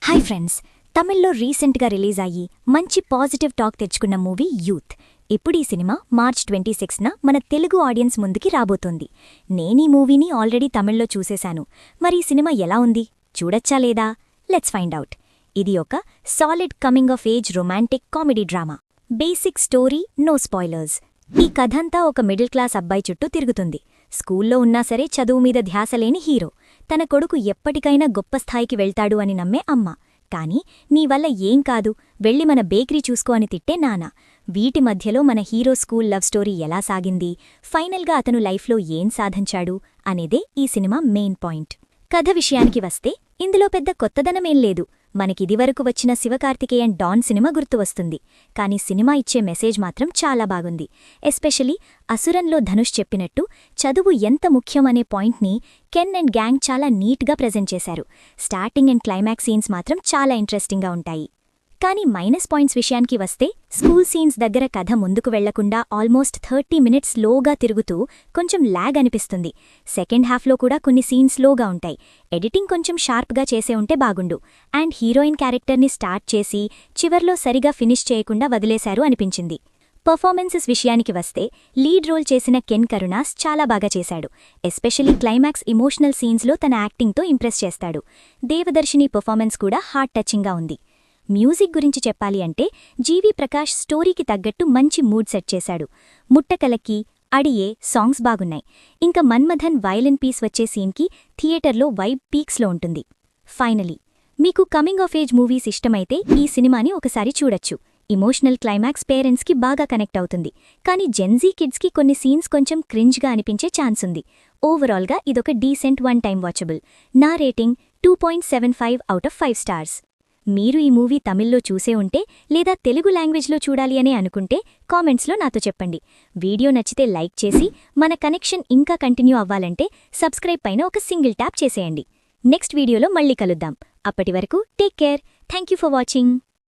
Hi friends, తమిళ్లో రీసెంట్గా release అయ్యి మంచి పాజిటివ్ టాక్ తెచ్చుకున్న మూవీ యూత్. ఇప్పుడు ఈ సినిమా మార్చ్ 26న మన తెలుగు ఆడియన్స్ ముందుకి రాబోతోంది. నేనీ మూవీని ఆల్రెడీ తమిళ్లో చూసేశాను. మరి ఈ సినిమా ఎలా ఉంది, చూడొచ్చా లేదా? Let's find out. ఇది ఒక solid coming of age romantic comedy drama. Basic story, no spoilers. ఈ కథంతా ఒక మిడిల్ క్లాస్ అబ్బాయి చుట్టూ తిరుగుతుంది. స్కూల్లో ఉన్నా సరే చదువు మీద ధ్యాసలేని హీరో. తన కొడుకు ఎప్పటికైనా గొప్ప స్థాయికి వెళ్తాడు అని నమ్మే అమ్మ. కాని నీవల్ల ఏం కాదు, వెళ్ళి మన బేకరీ చూసుకో అని తిట్టే నాన్న. వీటి మధ్యలో మన హీరో స్కూల్ లవ్ స్టోరీ ఎలా సాగింది, ఫైనల్గా అతను లైఫ్లో ఏం సాధించాడు అనేదే ఈ సినిమా మెయిన్ పాయింట్. కథ విషయానికి వస్తే ఇందులో పెద్ద కొత్తదనమేం లేదు. మనకిదివరకు వచ్చిన శివకార్తికేయన్ డాన్ సినిమా గుర్తువస్తుంది. కాని సినిమా ఇచ్చే మెసేజ్ మాత్రం చాలా బాగుంది. ఎస్పెషలీ అసురన్లో ధనుష్ చెప్పినట్టు చదువు ఎంత ముఖ్యం అనే పాయింట్ని కెన్ అండ్ గ్యాంగ్ చాలా నీట్గా ప్రెజెంట్ చేశారు. స్టార్టింగ్ అండ్ క్లైమాక్స్ సీన్స్ మాత్రం చాలా ఇంట్రెస్టింగ్గా ఉంటాయి. కానీ మైనస్ పాయింట్స్ విషయానికి వస్తే స్కూల్ సీన్స్ దగ్గర కథ ముందుకు వెళ్లకుండా ఆల్మోస్ట్ 30 మినిట్స్ స్లోగా తిరుగుతూ కొంచెం ల్యాగ్ అనిపిస్తుంది. సెకండ్ హాఫ్లో కూడా కొన్ని సీన్స్ స్లోగా ఉంటాయి. ఎడిటింగ్ కొంచెం షార్ప్గా చేసే ఉంటే బాగుండు. అండ్ హీరోయిన్ క్యారెక్టర్ని స్టార్ట్ చేసి చివర్లో సరిగా ఫినిష్ చేయకుండా వదిలేశారు అనిపించింది. పర్ఫార్మెన్సెస్ విషయానికి వస్తే లీడ్ రోల్ చేసిన కెన్ కరుణాస్ చాలా బాగా చేశాడు. ఎస్పెషలీ క్లైమాక్స్ ఇమోషనల్ సీన్స్లో తన యాక్టింగ్తో ఇంప్రెస్ చేస్తాడు. దేవదర్శిని పర్ఫార్మెన్స్ కూడా హార్ట్ టచింగ్గా ఉంది. మ్యూజిక్ గురించి చెప్పాలి అంటే జీవి ప్రకాష్ స్టోరీకి తగ్గట్టు మంచి మూడ్ సెట్ చేశాడు. ముట్టకలకి, అడియే సాంగ్స్ బాగున్నాయి. ఇంకా మన్మథన్ వయలిన్ పీస్ వచ్చే సీన్కి థియేటర్లో వైబ్ పీక్స్లో ఉంటుంది. ఫైనలీ మీకు కమింగ్ ఆఫ్ ఏజ్ మూవీస్ ఇష్టమైతే ఈ సినిమాని ఒకసారి చూడొచ్చు. ఇమోషనల్ క్లైమాక్స్ పేరెంట్స్కి బాగా కనెక్ట్ అవుతుంది. కానీ జెన్జీ కిడ్స్కి కొన్ని సీన్స్ కొంచెం క్రింజ్గా అనిపించే ఛాన్స్ ఉంది. ఓవరాల్గా ఇదొక డీసెంట్ వన్ టైం వాచబుల్. నా రేటింగ్ 2.75 అవుట్ ఆఫ్ 5 స్టార్స్. మీరు ఈ మూవీ తమిళ్లో చూసే ఉంటే లేదా తెలుగు లాంగ్వేజ్లో చూడాలి అనే అనుకుంటే కామెంట్స్లో నాతో చెప్పండి. వీడియో నచ్చితే లైక్ చేసి మన కనెక్షన్ ఇంకా కంటిన్యూ అవ్వాలంటే సబ్స్క్రైబ్ పైన ఒక సింగిల్ ట్యాప్ చేసేయండి. నెక్స్ట్ వీడియోలో మళ్ళీ కలుద్దాం. అప్పటి వరకు take care. Thank you for watching.